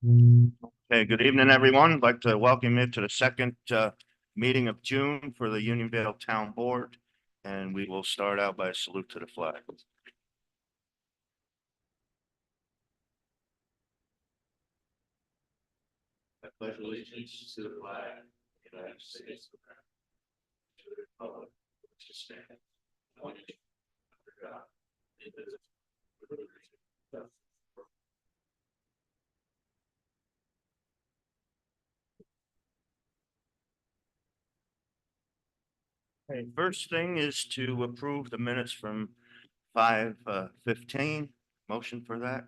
Hey, good evening, everyone. I'd like to welcome you to the second meeting of June for the Unionville Town Board. And we will start out by a salute to the flag. I pledge allegiance to the flag of the United States of America, to the republic which stands one nation under God, indivisible, with liberty and justice for all. Okay, first thing is to approve the minutes from 5:15. Motion for that.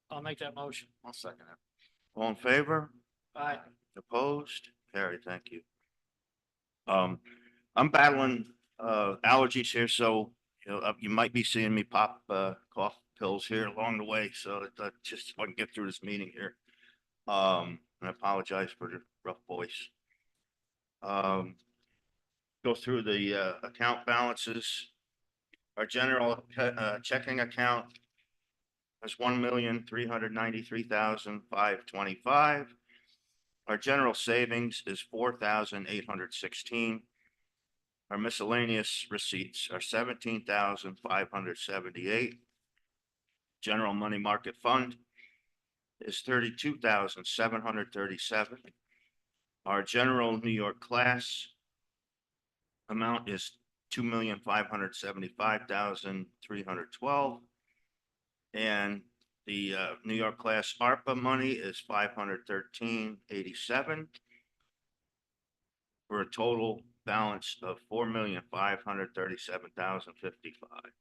I'll make that motion. I'll second it. All in favor? Aye. Opposed? Carried, thank you. I'm battling allergies here, so you might be seeing me pop cough pills here along the way, so that just so I can get through this meeting here. And I apologize for the rough voice. Go through the account balances. Our general checking account is 1,393,525. Our general savings is 4,816. Our miscellaneous receipts are 17,578. General money market fund is 32,737. Our general New York class amount is 2,575,312. And the New York class ARPA money is 513,87 for a total balance of 4,537,055.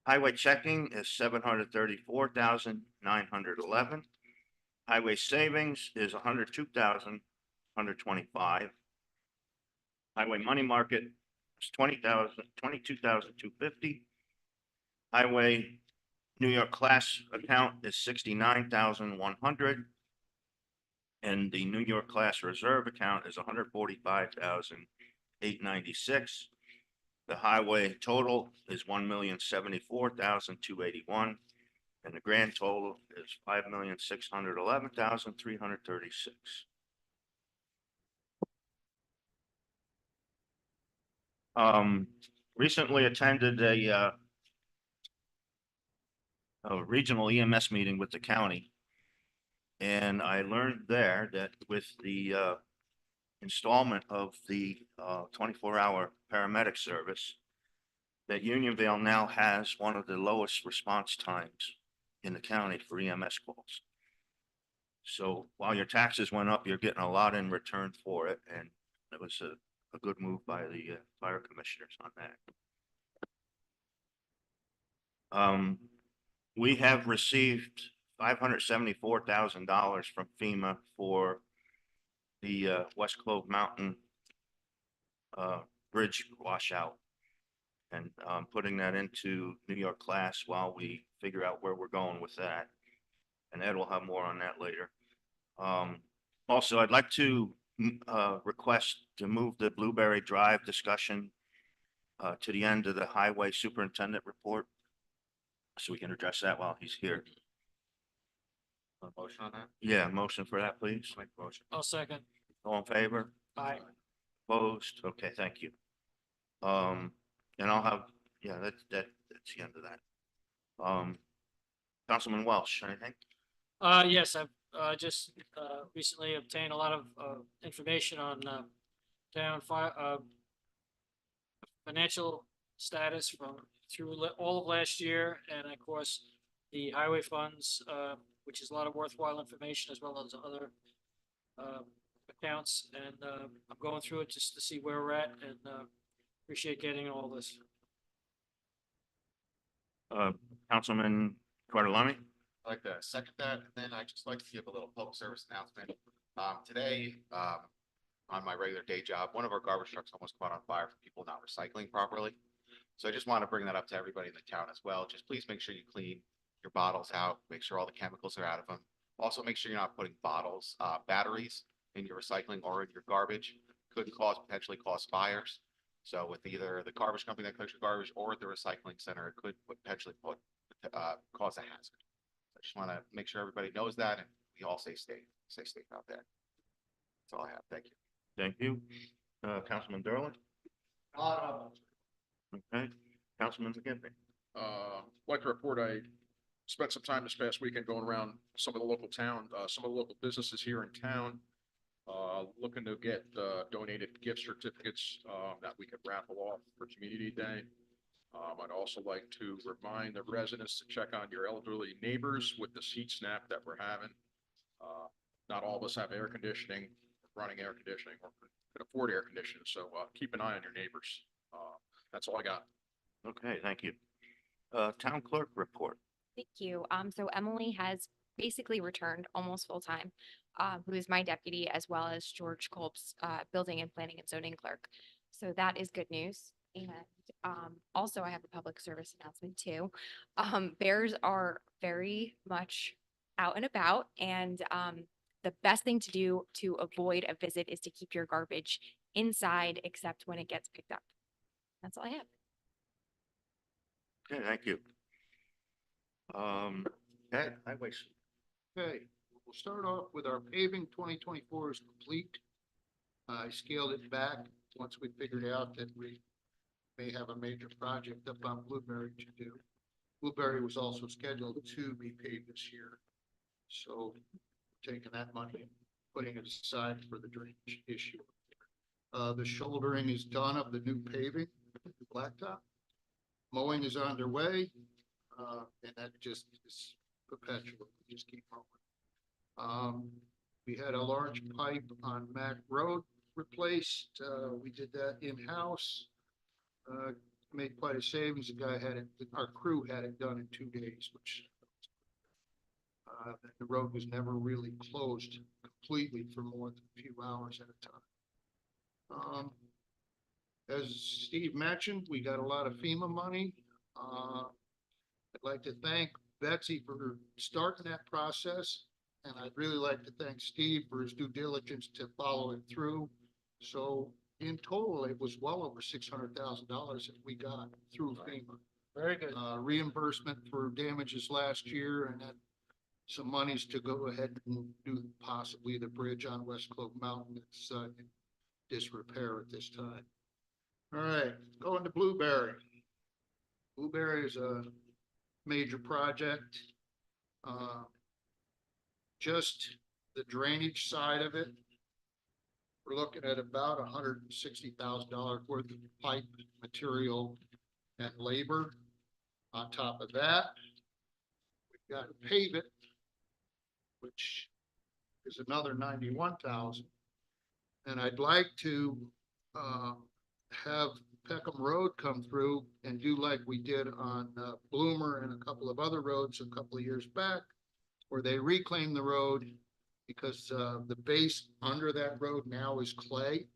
Highway checking is 734,911. Highway savings is 102,125. Highway money market is 22,250. Highway New York class account is 69,100. And the New York class reserve account is 145,896. The highway total is 1,074,281. And the grand total is 5,611,336. Recently attended a regional EMS meeting with the county. And I learned there that with the installment of the 24-hour paramedic service, that Unionville now has one of the lowest response times in the county for EMS calls. So while your taxes went up, you're getting a lot in return for it. And it was a good move by the fire commissioners on that. We have received $574,000 from FEMA for the West Clove Mountain bridge washout, and putting that into New York class while we figure out where we're going with that. And Ed will have more on that later. Also, I'd like to request to move the Blueberry Drive discussion to the end of the highway superintendent report, so we can address that while he's here. A motion on that? Yeah, motion for that, please. Make the motion. I'll second. All in favor? Aye. Opposed? Okay, thank you. And I'll have, yeah, that's the end of that. Councilman Welsh, anything? Yes, I've just recently obtained a lot of information on town financial status from through all of last year, and of course the highway funds, which is a lot of worthwhile information, as well as other accounts. And I'm going through it just to see where we're at, and appreciate getting all this. Councilman Cardelani? I'd like to second that, and then I'd just like to give a little public service announcement. Today, on my regular day job, one of our garbage trucks almost caught on fire for people not recycling properly. So I just want to bring that up to everybody in the town as well. Just please make sure you clean your bottles out, make sure all the chemicals are out of them. Also, make sure you're not putting bottles, batteries in your recycling or in your garbage. Could potentially cause fires. So with either the garbage company that collects your garbage or the recycling center, it could potentially cause a hazard. I just want to make sure everybody knows that, and we all stay safe out there. That's all I have. Thank you. Thank you. Councilman Derlin? Okay, Councilman McGinty? Like to report, I spent some time this past weekend going around some of the local some of the local businesses here in town. Looking to get, donated gift certificates, that we could raffle off for Community Day. I'd also like to remind the residents to check on your elderly neighbors with this heat snap that we're having. Not all of us have air conditioning, running air conditioning, or can afford air conditioning, so, keep an eye on your neighbors. That's all I got. Okay, thank you. Town clerk report. Thank you. So Emily has basically returned almost full time, who is my deputy, as well as George Kolb's building and planning and zoning clerk. So that is good news. And also I have a public service announcement too. Bears are very much out and about, and the best thing to do to avoid a visit is to keep your garbage inside except when it gets picked up. That's all I have. Okay, thank you. Ed, highway. Okay, we'll start off with our paving. 2024 is complete. I scaled it back once we figured out that we may have a major project up on Blueberry to do. Blueberry was also scheduled to be paved this year. So taking that money and putting it aside for the drainage issue. The shouldering is done of the new paving, the blacktop. Mowing is underway, and that just is perpetual. We just keep mowing. We had a large pipe on Mac Road replaced. We did that in-house. Made quite a savings. The guy had it, our crew had it done in 2 days, which the road was never really closed completely for more than a few hours at a time. As Steve mentioned, we got a lot of FEMA money. I'd like to thank Betsy for starting that process. And I'd really like to thank Steve for his due diligence to follow it through. So in total, it was well over $600,000 that we got through FEMA. Very good. Reimbursement for damages last year, and then some monies to go ahead and do possibly the bridge on West Clove Mountain. It's in disrepair at this time. All right, going to Blueberry. Blueberry is a major project. Just the drainage side of it, we're looking at about $160,000 worth of pipe material and labor. On top of that, we've got to pave it, which is another 91,000. And I'd like to have Peckham Road come through and do like we did on Bloomer and a couple of other roads a couple of years back, where they reclaim the road because the base under that road now is clay.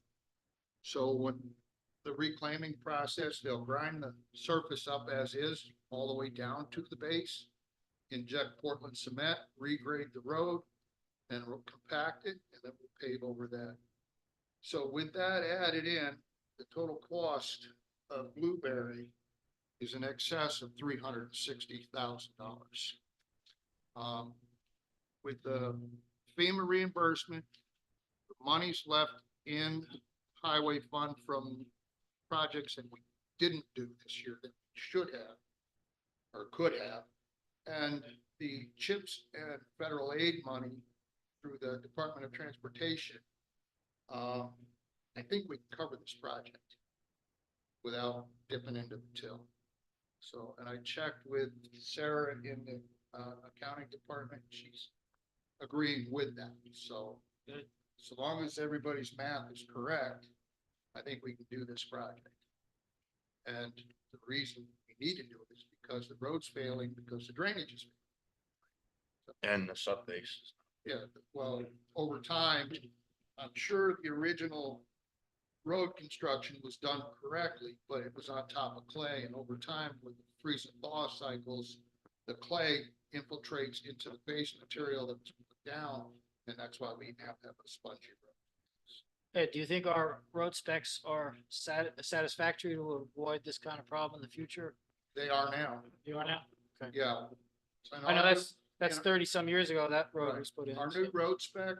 So when the reclaiming process, they'll grind the surface up as is all the way down to the base, inject Portland cement, regrade the road, and we'll compact it, and then we'll pave over that. So with that added in, the total cost of Blueberry is in excess of $360,000. With the FEMA reimbursement, the monies left in highway fund from projects that we didn't do this year that we should have or could have, and the CHIPS and federal aid money through the Department of Transportation, I think we can cover this project without dipping into the till. So, and I checked with Sarah in the accounting department. She's agreeing with that. So, good. So long as everybody's math is correct, I think we can do this project. And the reason we need to do it is because the road's failing, because the drainage is failing. And the sub base. Yeah, well, over time, I'm sure the original road construction was done correctly, but it was on top of clay, and over time with the freeze and thaw cycles, the clay infiltrates into the base material that was put down, and that's why we have to have a spongy road. Ed, do you think our road specs are satisfactory to avoid this kind of problem in the future? They are now, You are now? yeah. I know that's That's And 30 some years ago that road Right. was put in. Our new road spec,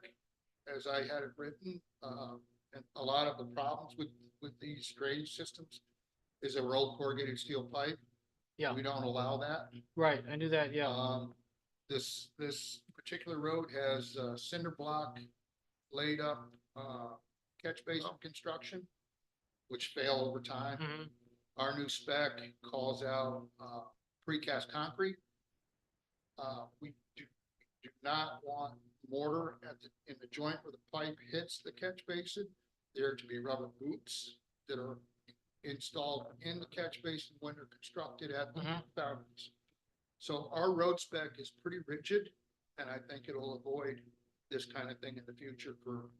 as I had it written, and a lot of the problems with these drainage systems is a rolled corrugated steel pipe. Yeah. We don't allow that. Right, I knew that, yeah. This particular road has cinder block laid up, catch basin construction, which fail over time. Mhm. Our new spec calls out, precast concrete. We do not want mortar in the joint where the pipe hits the catch basin. There to be rubber boots that are installed in the catch basin when they're constructed at the Mhm. fountains. So our road spec is pretty rigid, and I think it'll avoid this kind of thing in the future for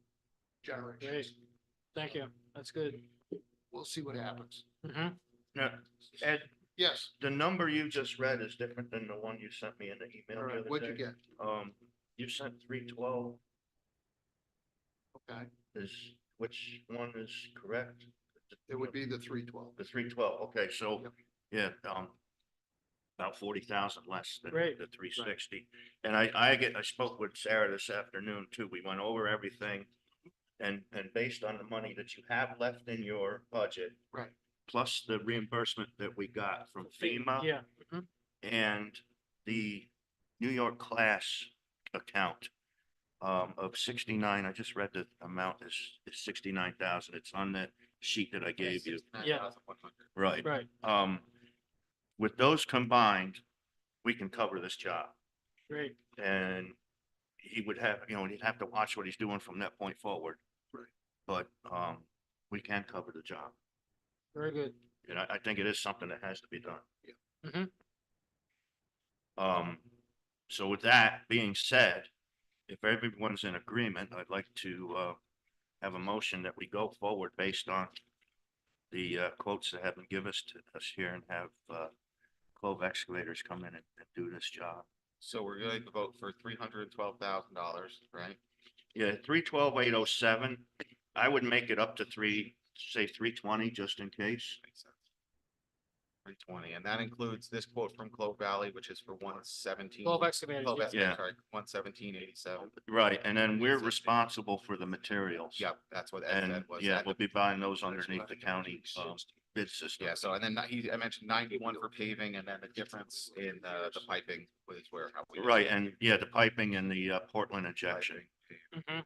generations. Thank you, that's good. We'll see what happens. Mhm. Now, Ed, Yes, the number you just read is different than the one you sent me in the email. all the right, other what'd you day. get? You sent 312, Okay, which one is correct? it would be the 312. The 312, okay, so, Yep. yeah, about 40,000 less than Great. the 360. And I spoke with Sarah this afternoon too. We went over everything. And based on the money that you have left in your budget. Right. Plus the reimbursement that we got from FEMA. Yeah. Mhm. And the New York class account of 69, I just read the amount is 69,000. It's on the sheet that I gave you. Yeah. Right. Right, With those combined, we can cover this job. great, And he would have, he'd have to watch what he's doing from that point forward. Right. But, we can cover the job. very good. And I think it is something that has to be done. Mhm. So with that being said, if everyone's in agreement, I'd like to, have a motion that we go forward based on the, quotes that have been given to us here and have, Clove Excavators come in and do this job. So we're going to vote for $312,000, right? Yeah, 312,807. I would make it up to say 320, just in case. Makes sense. 320, and that includes this quote from Clove Valley, which is for 117. 12 excavators, yeah. Yeah. Sorry, 117.87. Right, and then we're responsible for the materials. Yep, that's what Ed And said was. yeah, that- we'll be buying those underneath the county, bid system. Yeah, so and then I mentioned 91 for paving, and then the difference in the piping was where. how we- Right, and yeah, the piping and the, Portland injection. Piping. Mhm.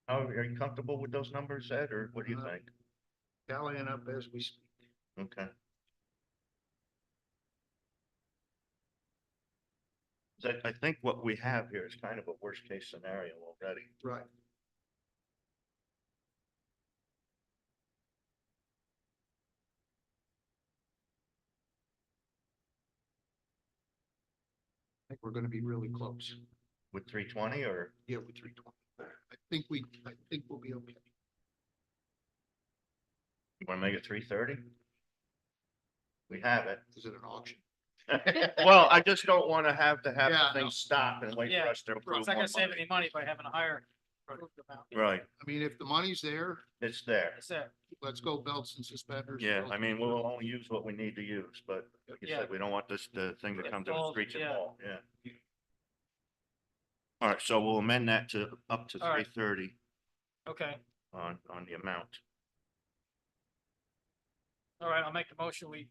How, are you comfortable with those numbers, Ed, or what do you think? Tallying up as we speak. Okay. So I think what we have here is kind of a worst case scenario already. Right. I think we're gonna be really close. With 320 or, Yeah, with 320. I think we'll be okay. you wanna make it 330? We have it. Is it an auction? Well, I just don't wanna have Yeah, the no. thing stop and wait for Yeah, us to approve It's not more gonna save money. any money by having a higher approved amount. Right, I mean, if the money's there, it's there. That's it. let's go belts and suspenders. Yeah, I mean, we'll only use what we need to use, but like you Yeah. said, we don't want the thing to Yeah, come to the fall, streets and yeah. fall, yeah. All right, so we'll amend that to up to All right. 330 Okay, on the amount. all right, I'll make the motion. We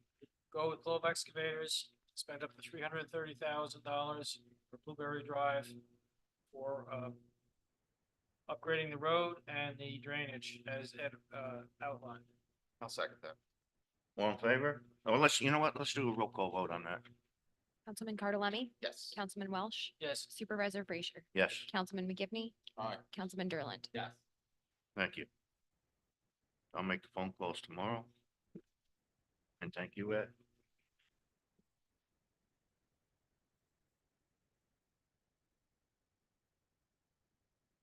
go with Clove Excavators, spend up to $330,000 for Blueberry Drive for, upgrading the road and the drainage as Ed, outlined. I'll second that. All in favor? Oh, you know what? Let's do a roll call vote on that. Councilman Cardelemi, Yes. Councilman Welsh, Yes, Supervisor Frazier, Yes, Councilman McGivney, All right. Councilman Derland. Yes. thank you. I'll make the phone calls tomorrow. And thank you, Ed.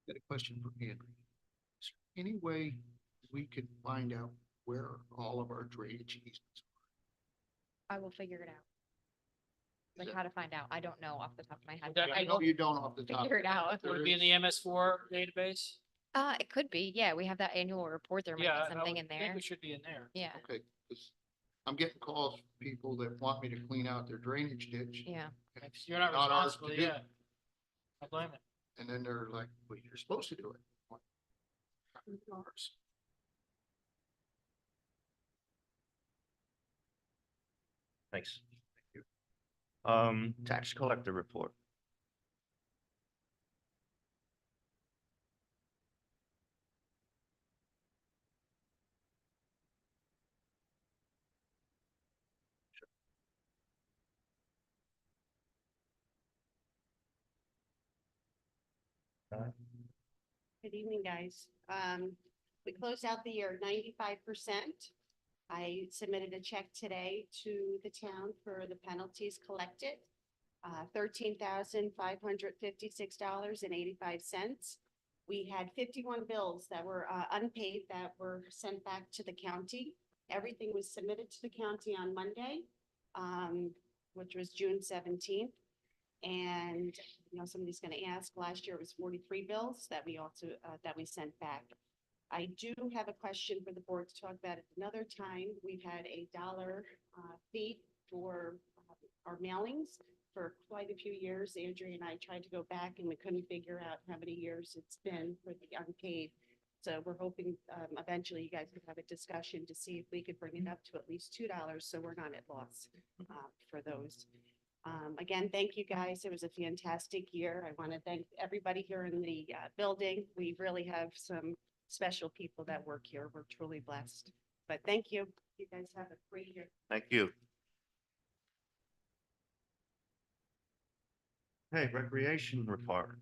Got a question for Andrew. Is there any way we could find out where all of our drainage easements? I will figure it out. Like that- how to find out. I don't know off the top of my head. That- but I I know will you don't off the top. figure it out. would it be in the MS4 database? It could be, yeah, we have that annual report, there might Yeah, be something in think there. it should be in there. Yeah, Okay, 'cause I'm getting calls from people that want me to clean out their drainage ditch. yeah. and If you're not Not ours to responsible, do. yeah. I blame it. And then they're like, well, you're supposed to do it. I'm like, "It's ours." Thanks. Tax collector report. Good evening, guys. We closed out the year 95%. I submitted a check today to the town for the penalties collected. $13,556.85. We had 51 bills that were unpaid that were sent back to the county. Everything was submitted to the county on Monday, which was June 17th. And, somebody's gonna ask, last year it was 43 bills that we also, that we sent back. I do have a question for the board to talk about at another time. We've had a dollar fee for our mailings for quite a few years. Andrea and I tried to go back and we couldn't figure out how many years it's been for the unpaid. So we're hoping eventually you guys could have a discussion to see if we could bring it up to at least $2 so we're not at loss for those. Again, thank you guys. It was a fantastic year. I want to thank everybody here in the building. We really have some special people that work here. We're truly blessed. But thank you. You guys have a great year. Thank you. Hey, recreation report.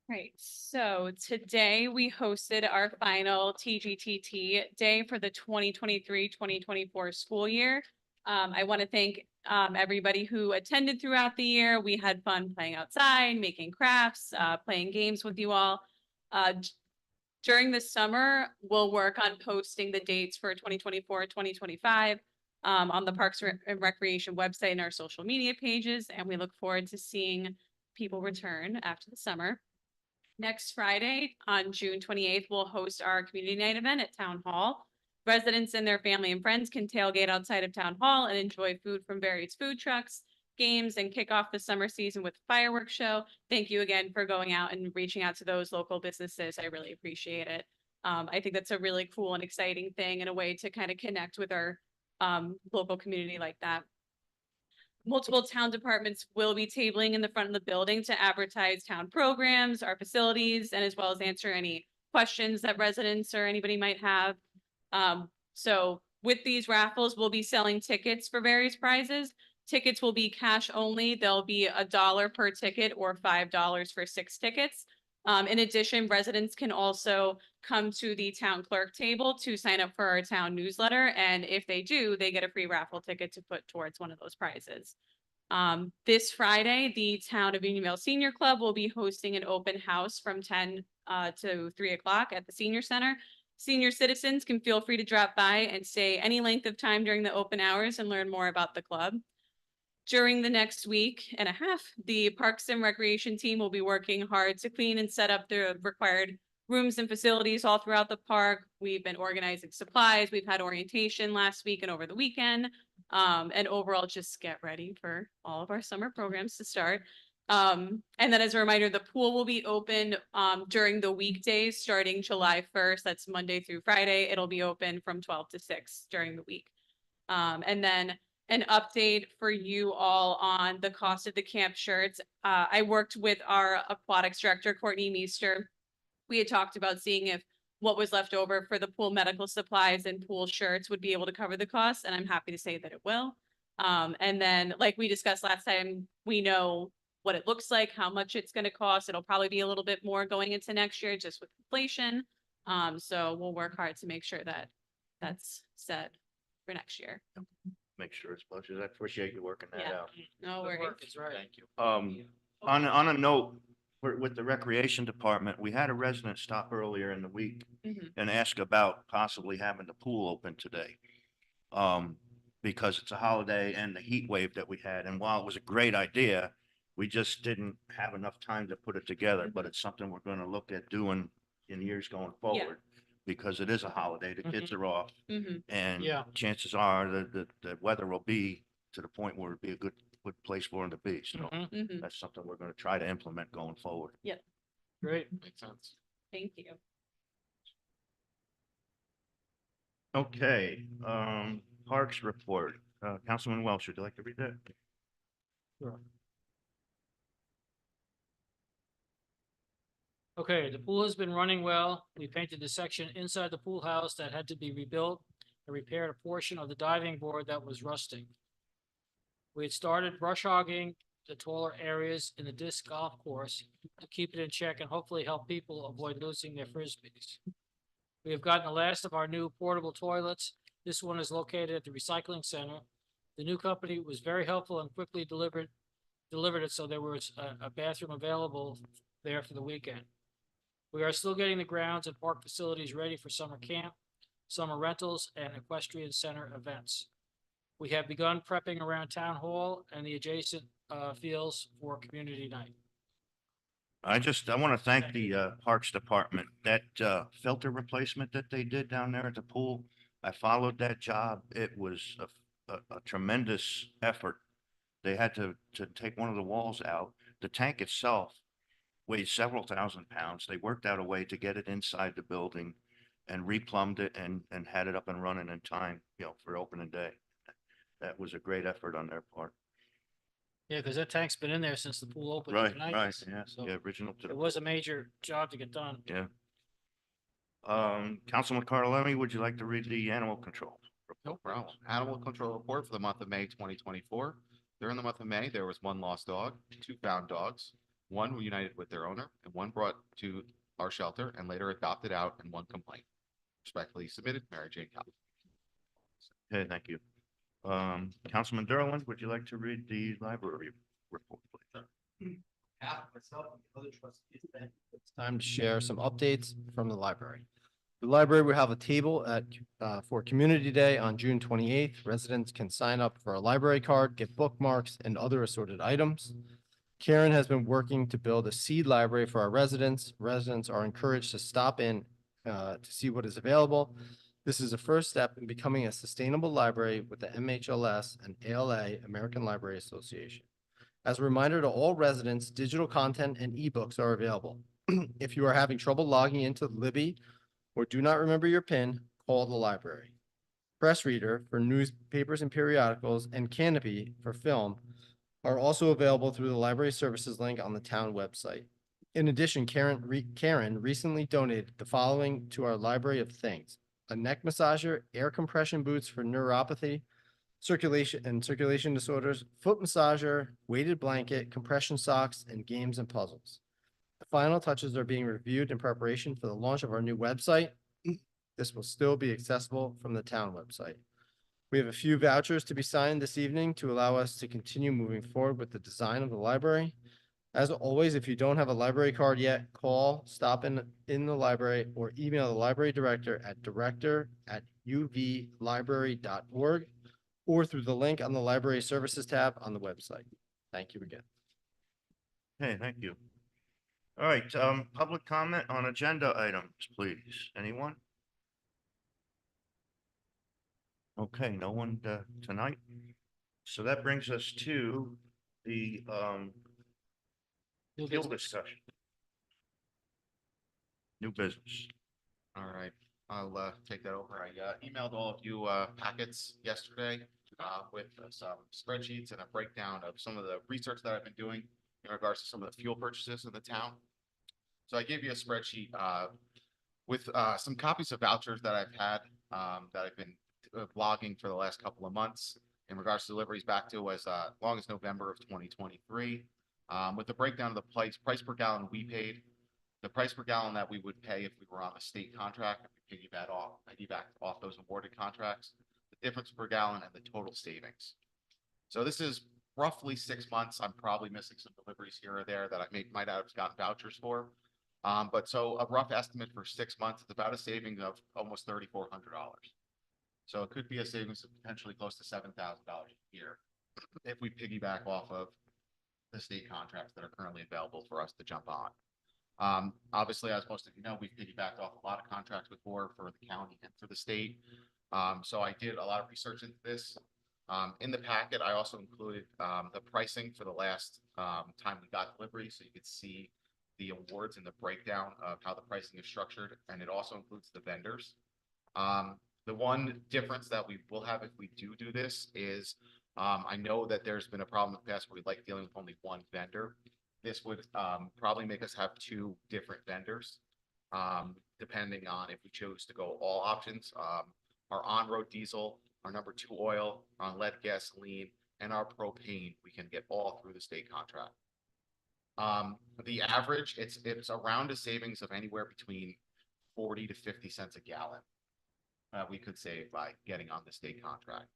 Right, so today we hosted our final TGTT day for the 2023-2024 school year. I want to thank everybody who attended throughout the year. We had fun playing outside, making crafts, playing games with you all. During the summer, we'll work on posting the dates for 2024-2025 on the Parks and Recreation website and our social media pages, and we look forward to seeing people return after the summer. Next Friday, on June 28th, we'll host our community night event at Town Hall. Residents and their family and friends can tailgate outside of Town Hall and enjoy food from various food trucks, games, and kick off the summer season with a fireworks show. Thank you again for going out and reaching out to those local businesses. I really appreciate it. I think that's a really cool and exciting thing and a way to kind of connect with our local community like that. Multiple town departments will be tabling in the front of the building to advertise town programs, our facilities, and as well as answer any questions that residents or anybody might have. So with these raffles, we'll be selling tickets for various prizes. Tickets will be cash only. There'll be $1 per ticket or $5 for 6 tickets. In addition, residents can also come to the town clerk table to sign up for our town newsletter. And if they do, they get a free raffle ticket to put towards one of those prizes. This Friday, the Town of Unionville Senior Club will be hosting an open house from 10 to 3 o'clock at the Senior Center. Senior citizens can feel free to drop by and stay any length of time during the open hours and learn more about the club. During the next week and a half, the Parks and Recreation team will be working hard to clean and set up the required rooms and facilities all throughout the park. We've been organizing supplies. We've had orientation last week and over the weekend. And overall, just get ready for all of our summer programs to start. And then as a reminder, the pool will be open during the weekdays starting July 1st. That's Monday through Friday. It'll be open from 12 to 6 during the week. And then an update for you all on the cost of the camp shirts. I worked with our aquatics director, Courtney Meester. We had talked about seeing if what was left over for the pool medical supplies and pool shirts would be able to cover the cost, and I'm happy to say that it will. And then, like we discussed last time, we know what it looks like, how much it's going to cost. It'll probably be a little bit more going into next year just with inflation. So we'll work hard to make sure that that's set for next year. Make sure it's budgeted. I appreciate you working that Yeah. out. No Good worries. work, it's right. Thank you. On a note, with the recreation department, we had a resident stop earlier in the week Mhm. and ask about possibly having the pool open today. Because it's a holiday and the heat wave that we had. And while it was a great idea, We just didn't have enough time to put it together, but it's something we're gonna look at doing in years going forward. Because it is a holiday, the kids are off, Mhm. and Yeah. chances are that the weather will be to the point where it'd be a good place for them to be. So Mhm. Mhm. that's something we're gonna try to implement going forward. Great. Makes sense. Thank you. Okay, Parks report. Councilman Welch, would you like to read that? Okay, the pool has been running well. We painted the section inside the pool house that had to be rebuilt and repaired a portion of the diving board that was rusting. We had started brush hogging the taller areas in the disc golf course to keep it in check and hopefully help people avoid losing their frisbees. We have gotten the last of our new portable toilets. This one is located at the recycling center. The new company was very helpful and quickly delivered it, so there was a bathroom available there for the weekend. We are still getting the grounds and park facilities ready for summer camp, summer rentals, and equestrian center events. We have begun prepping around town hall and the adjacent fields for community night. I want to thank the Parks Department. That filter replacement that they did down there at the pool, I followed that job. It was a tremendous effort. They had to take one of the walls out. The tank itself weighs several thousand pounds. They worked out a way to get it inside the building and replumbed it and had it up and running in time, for opening day. That was a great effort on their part. Yeah, because that tank's been in there since the pool opened Right, tonight. right, yeah, So yeah, original to it was a major job to get done. yeah. Councilman Carlemi, would you like to read the animal control? No problem. Animal control report for the month of May 2024. During the month of May, there was one lost dog, 2 found dogs, 1 reunited with their owner, and 1 brought to our shelter and later adopted out, and 1 complaint. Respectfully submitted, Mary Jane Cowell. Okay, thank you. Councilman Derlin, would you like to read the library report, please? It's time to share some updates from the library. The library will have a table for Community Day on June 28th. Residents can sign up for a library card, get bookmarks, and other assorted items. Karen has been working to build a seed library for our residents. Residents are encouraged to stop in to see what is available. This is a first step in becoming a sustainable library with the MHLS and ALA, American Library Association. As a reminder to all residents, digital content and ebooks are available. If you are having trouble logging into Libby or do not remember your PIN, call the library. Press Reader for newspapers and periodicals and Canopy for film are also available through the library services link on the town website. In addition, Karen recently donated the following to our library of things: a neck massager, air compression boots for neuropathy, circulation disorders, foot massager, weighted blanket, compression socks, and games and puzzles. The final touches are being reviewed in preparation for the launch of our new website. This will still be accessible from the town website. We have a few vouchers to be signed this evening to allow us to continue moving forward with the design of the library. As always, if you don't have a library card yet, call, stop in the library, or email the library director at director@uvlibrary.org or through the link on the library services tab on the website. Thank you again. Okay, thank you. All right, public comment on agenda items, please. Anyone? Okay, no one tonight. So that brings us to the New field business. discussion. New business. All right, I'll take that over. I emailed all of you packets yesterday with some spreadsheets and a breakdown of some of the research that I've been doing in regards to some of the fuel purchases in the town. So I gave you a spreadsheet with some copies of vouchers that I've had that I've been blogging for the last couple of months in regards to deliveries back to as long as November of 2023. With the breakdown of the price per gallon we paid, the price per gallon that we would pay if we were on a state contract, if we piggyback off those awarded contracts, the difference per gallon and the total savings. So this is roughly 6 months. I'm probably missing some deliveries here or there that I might have gotten vouchers for. But so a rough estimate for 6 months, it's about a savings of almost $3,400. So it could be a savings of potentially close to $7,000 a year if we piggyback off of the state contracts that are currently available for us to jump on. Obviously, as most of you know, we've piggybacked off a lot of contracts before for the county and for the state. So I did a lot of research into this. In the packet, I also included the pricing for the last time we got delivery, so you could see the awards and the breakdown of how the pricing is structured, and it also includes the vendors. The one difference that we will have if we do this is I know that there's been a problem in the past where we like dealing with only one vendor. This would probably make us have two different vendors, depending on if we chose to go all options. Our on-road diesel, our number 2 oil, our lead gasoline, and our propane, we can get all through the state contract. The average, it's around a savings of anywhere between 40 to 50 cents a gallon. We could save by getting on the state contract.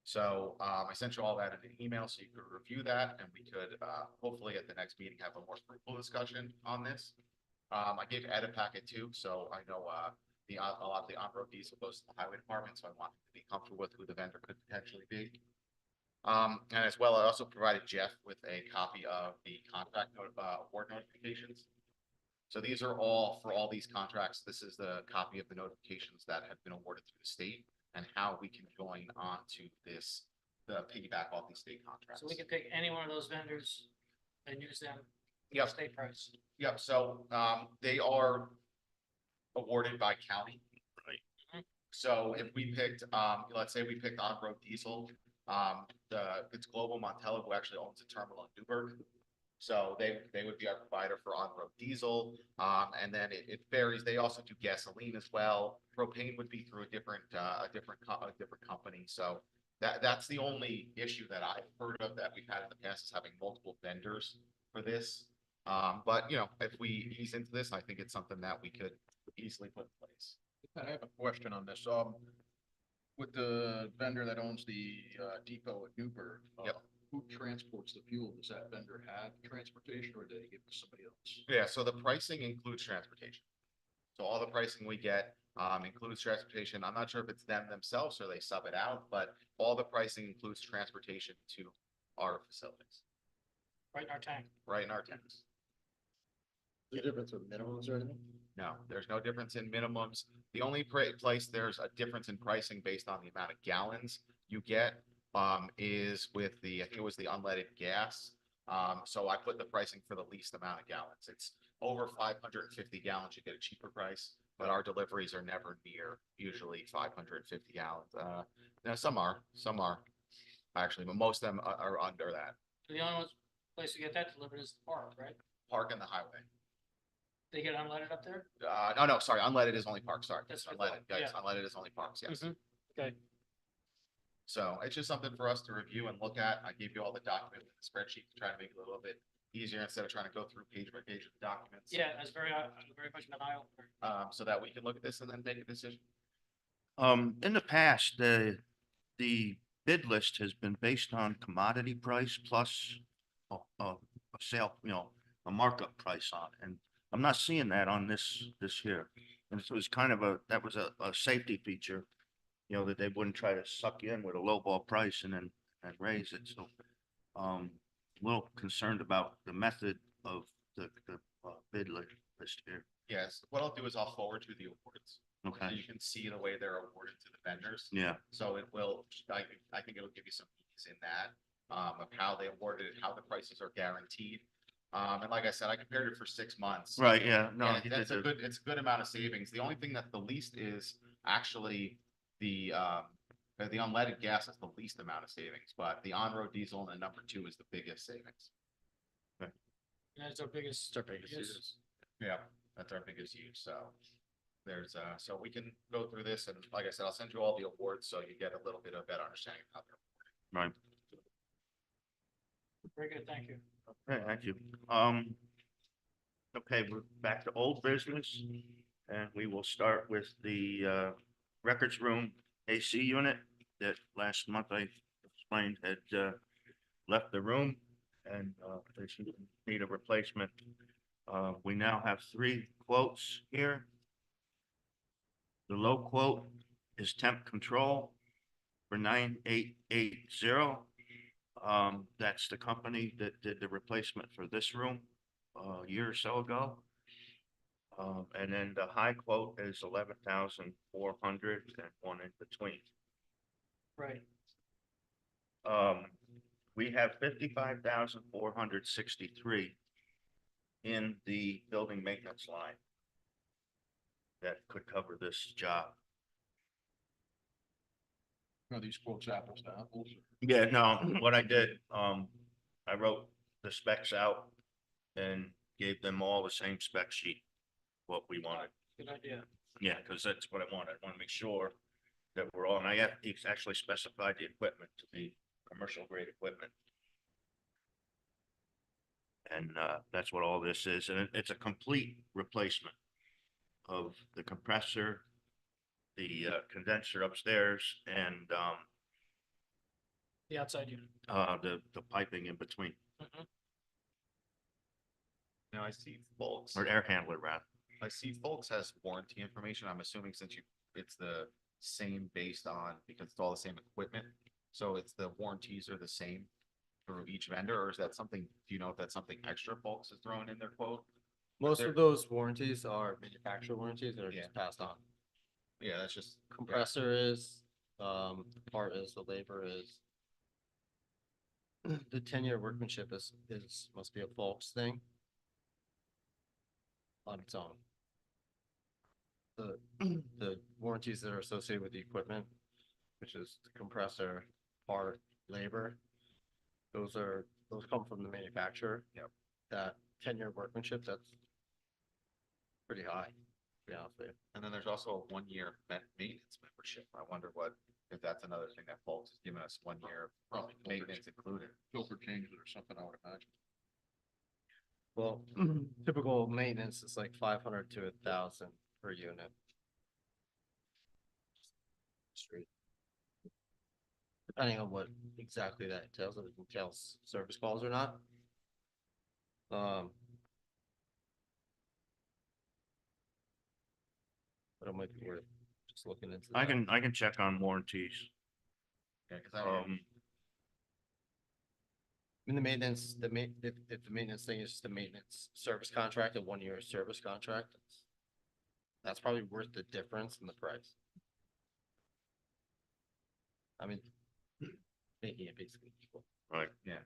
So I sent you all that in an email so you could review that, and we could hopefully at the next meeting have a more fruitful discussion on this. I gave Ed a packet too, so I know a lot of the on-road diesel goes to the highway department, so I want to be comfortable with who the vendor could potentially be. And as well, I also provided Jeff with a copy of the contract award notifications. So these are all, for all these contracts, this is the copy of the notifications that have been awarded through the state and how we can join on to this, the piggyback off these state contracts. So we can pick any one of those vendors and use them. Yep. State price. Yep, so they are awarded by county. Right. So if we picked, let's say we picked on-road diesel, it's Global Montello who actually owns a terminal in Newburgh. So they would be our provider for on-road diesel. And then it varies. They also do gasoline as well. Propane would be through a different company. So that's the only issue that I've heard of that we've had in the past, is having multiple vendors for this. But you know, if we ease into this, I think it's something that we could easily put in place. I have a question on this. With the vendor that owns the depot at Newburgh. Yep. Who transports the fuel? Does that vendor have transportation, or do they give it to somebody else? Yeah, so the pricing includes transportation. So all the pricing we get includes transportation. I'm not sure if it's them themselves or they sub it out, but all the pricing includes transportation to our facilities, Right in our tank. right in our tanks. The difference with minimums or anything? No, there's no difference in minimums. The only place there's a difference in pricing based on the amount of gallons you get is with I think it was the unleaded gas. So I put the pricing for the least amount of gallons. It's over 550 gallons, you get a cheaper price, but our deliveries are never near usually 550 gallons. Now some are actually, but most of them are under that. The only place to get that delivered is the park, right? Park and the highway. They get unleaded up there? No, sorry, unleaded is only park, sorry. That's what I Unleaded, thought, yes, yeah. unleaded is only parks, yes. Mhm. Okay. So it's just something for us to review and look at. I gave you all the documents, the spreadsheet to try to make it a little bit easier instead of trying to go through page by page of the documents. Yeah, that's very much an eye opener. So that we can look at this and then make a decision. In the past, the bid list has been based on commodity price plus a sale, a markup price on it. And I'm not seeing that on this year. And it was kind of that was a safety feature, that they wouldn't try to suck you in with a lowball price and then raise it. So a little concerned about the method of the bid list here. Yes, what I'll do is I'll forward you the awards. So Okay, you can see the way they're awarded to the vendors. yeah, So it will, I think it'll give you some ease in that, of how they awarded it, how the prices are guaranteed. And like I said, I compared it for 6 months. right, yeah, no. And you that's did it's a good amount of savings. The only thing that the least is actually the unleaded gas is the least amount of savings, but the on-road diesel and the number 2 is the biggest savings. That's our biggest. use. Yeah, that's our biggest use, so there's, so we can go through this, and like I said, I'll send you all the awards, so you get a little bit of better understanding of how they're. Right. Very good, thank you. Okay, thank you. Okay, we're back to old business, and we will start with the records room AC unit that last month I explained had left the room, and they should need a replacement. We now have 3 quotes here. The low quote is temp control for 9,880. That's the company that did the replacement for this room a year or so ago. And then the high quote is 11,400 and one in between. Right. We have 55,463 in the building maintenance line that could cover this job. Are these quotes apples to apples? Yeah, no, what I did, I wrote the specs out and gave them all the same spec sheet, what we wanted. Good idea. Yeah, because that's what I wanted. I want to make sure that we're all, and I have, he's actually specified the equipment to be commercial grade equipment. And that's what all this is, and it's a complete replacement of the compressor, the condenser upstairs, and The outside unit. the piping in between, Mhm. Now I see Folks, or air handler rather. I see Folks has warranty information. I'm assuming since it's the same based on, because it's all the same equipment. So it's the warranties are the same through each vendor, or is that something, do you know if that's something extra Folks is throwing in their quote? Most there- of those warranties are manufacturer warranties that are Yeah. just passed on. Yeah, that's just. Compressor is, the part is, the labor is. The 10-year workmanship must be a Volks thing. On its own. The warranties that are associated with the equipment, which is the compressor, part, labor. Those come from the manufacturer. Yep. That 10-year workmanship, that's pretty high, to be honest with you. And then there's also a 1-year maintenance membership. I wonder if that's another thing that Folks is giving us 1 year Probably maintenance included. Filter changes or something, I would imagine. Well, typical maintenance is like 500 to 1,000 per unit. Street. Depending on what exactly that entails, if it entails service calls or not. But it might be worth just looking into I that. can check on warranties. Yeah, cause I, In the maintenance, if the maintenance thing is just a maintenance service contract, a 1-year service contract, that's probably worth the difference in the price. I mean, making it basically equal. Right. yeah.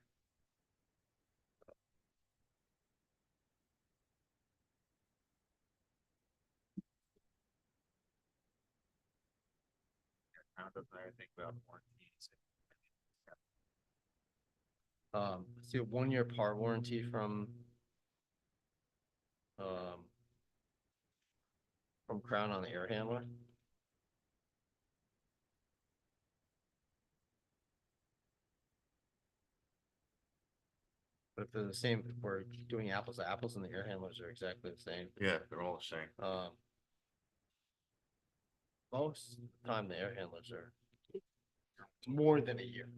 How does I think about warranties? See a 1-year part warranty from Crown on the air handler. But if they're the same, if we're doing apples to apples and the air handlers are exactly the same. Yeah, they're all the same. Most of the time the air handlers are more than a year.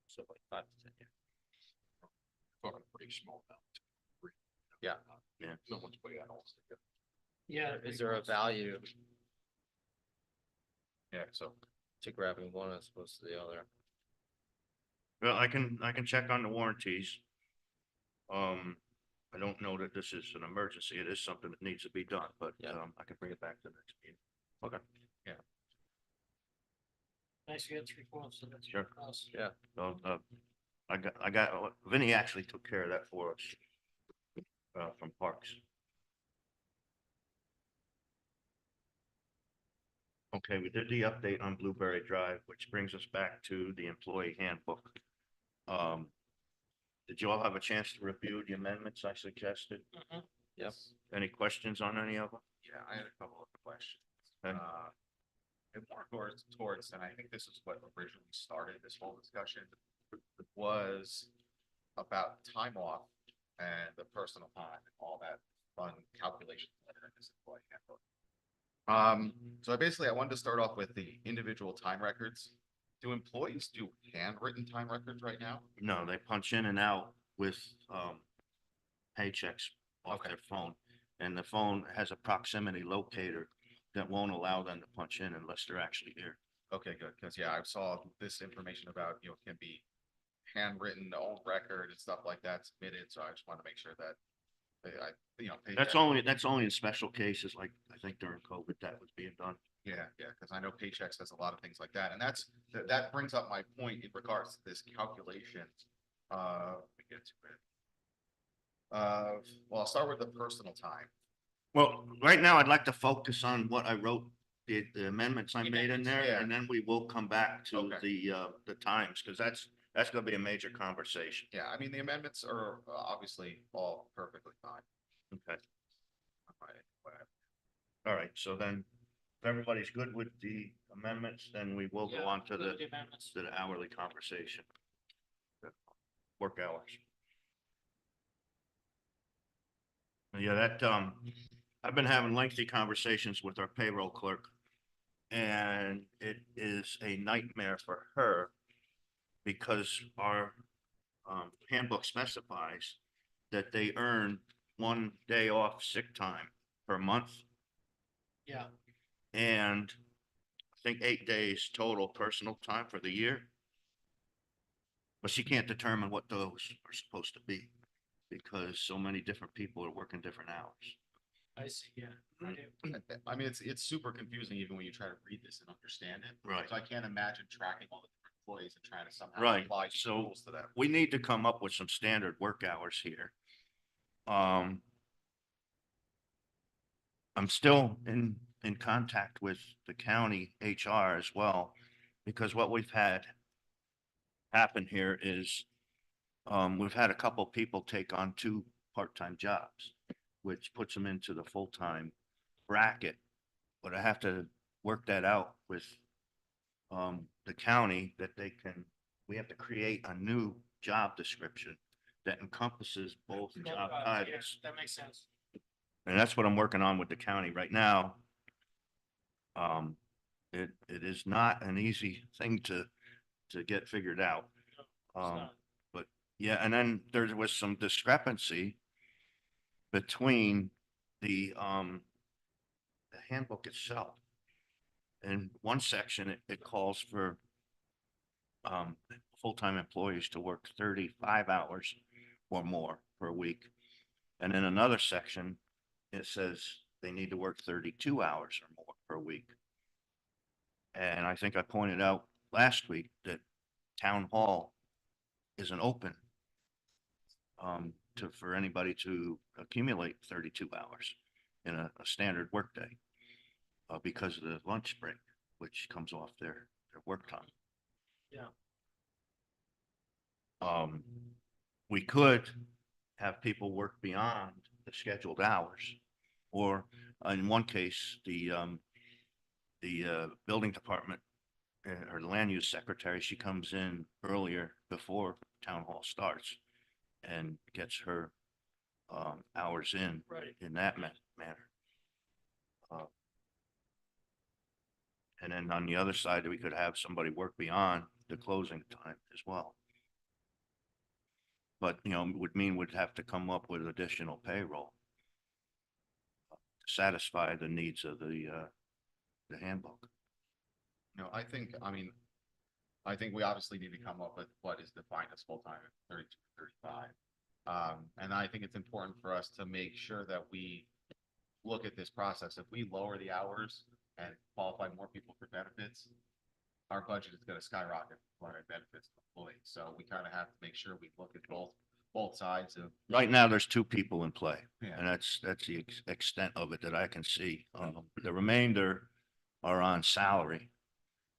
So like 5 to 10 years. Talking pretty small amount. Yeah. Yeah. No one's way out. Yeah. Is there a value Yeah, so to grabbing one as opposed to the other? Well, I can check on the warranties. I don't know that this is an emergency. It is something that needs to be done, but Yeah. I can bring it back to the next meeting. Okay, Nice, you had 3 quotes, so that's Sure. us. so, I got, Vinny actually took care of that for us. From Parks. Okay, we did the update on Blueberry Drive, which brings us back to the employee handbook. Did you all have a chance to review the amendments I suggested? Mhm. Yes. Any questions on any of them? yeah, I had a couple of questions. Okay. And more towards, and I think this is what originally started this whole discussion, was about time off and the personal time and all that fun calculations that are in this employee handbook. So I wanted to start off with the individual time records. Do employees do handwritten time records right now? No, they punch in and out with paychecks off Okay. their phone. And the phone has a proximity locator that won't allow them to punch in unless they're actually here. Okay, good, because yeah, I saw this information about, can be handwritten own record and stuff like that submitted, so I just want to make sure that That's paycheck- that's only in special cases, like I think during COVID that was being done. Yeah, because I know Paychex does a lot of things like that, and that brings up my point in regards to this calculation. Let me get to it. Well, I'll start with the personal time. Well, right now I'd like to focus on what I wrote, the amendments I The made in amendments, there, yeah. and then we will come back to Okay. the times, because that's gonna be a major conversation. Yeah, I mean, the amendments are obviously all perfectly fine. Okay, Alright, whatever. all right, so then, if everybody's good with the amendments, then we will go Yeah, on to good with the amendments. hourly conversation. Work hours. Yeah, I've been having lengthy conversations with our payroll clerk. And it is a nightmare for her because our handbook specifies that they earn 1 day off sick time per month. Yeah, And I think 8 days total personal time for the year. But she can't determine what those are supposed to be because so many different people are working different hours. I see, yeah. I do. I mean, it's super confusing even when you try to read this and understand it. Right. So I can't imagine tracking all the different employees and trying to somehow Right, apply so- rules to them. We need to come up with some standard work hours here. I'm still in contact with the county HR as well, because what we've had happen here is we've had a couple people take on 2 part-time jobs, which puts them into the full-time bracket. But I have to work that out with the county that we have to create a new job description that encompasses both job Yeah, titles. that makes sense. And that's what I'm working on with the county right now. It is not an easy thing to get figured out. It's Um, not. but yeah, and then there was some discrepancy between the handbook itself. In one section, it calls for full-time employees to work 35 hours or more per week. And in another section, it says they need to work 32 hours or more per week. And I think I pointed out last week that town hall isn't open for anybody to accumulate 32 hours in a standard workday because of the lunch break, which comes off their work time. Yeah. We could have people work beyond the scheduled hours, or in one case, the building department or the land use secretary, she comes in earlier before town hall starts and gets her hours in Right. that manner. And then on the other side, we could have somebody work beyond the closing time as well. But, would mean we'd have to come up with additional payroll to satisfy the needs of the handbook. No, I think we obviously need to come up with what is defined as full-time at 32, 35. And I think it's important for us to make sure that we look at this process. If we lower the hours and qualify more people for benefits, our budget is gonna skyrocket for our benefits to employees. So we kind of have to make sure we look at both sides of. Right now, there's 2 people in play, Yeah. and that's the extent of it that I can see. The remainder are on salary.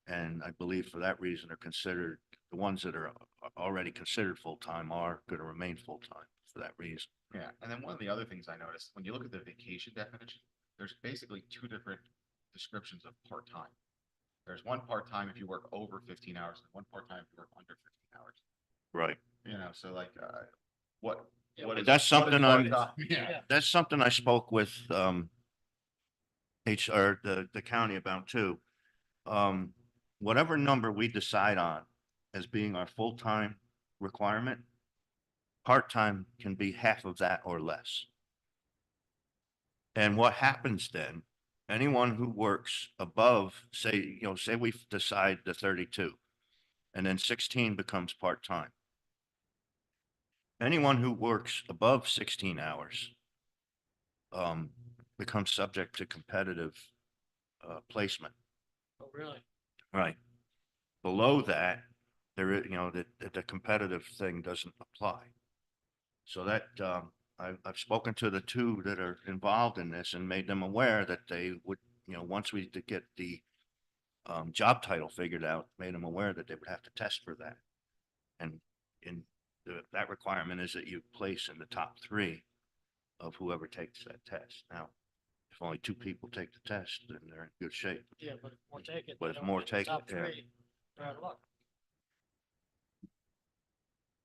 And I believe for that reason are considered, the ones that are already considered full-time are going to remain full-time for that reason. Yeah, and then one of the other things I noticed, when you look at the vacation definition, there's basically 2 different descriptions of part-time. There's one part-time if you work over 15 hours, and one part-time if you work under 15 hours. Right. So like, what? Yeah, what is- That's what is something I'm- part-time? Yeah, That's something I spoke with HR, the county about too. Whatever number we decide on as being our full-time requirement, part-time can be half of that or less. And what happens then, anyone who works above, say we decide the 32, and then 16 becomes part-time. anyone who works above 16 hours becomes subject to competitive placement. Oh, really? Right. Below that, there is, you know, the competitive thing doesn't apply. So that, I've spoken to the two that are involved in this and made them aware that they would, you know, once we did get the job title figured out, made them aware that they would have to test for that. And that requirement is that you place in the top 3 of whoever takes that test. Now, if only 2 people take the test, then they're in good shape. Yeah, but if more take it. But they if don't more get the take it, top yeah. 3, they're out of luck.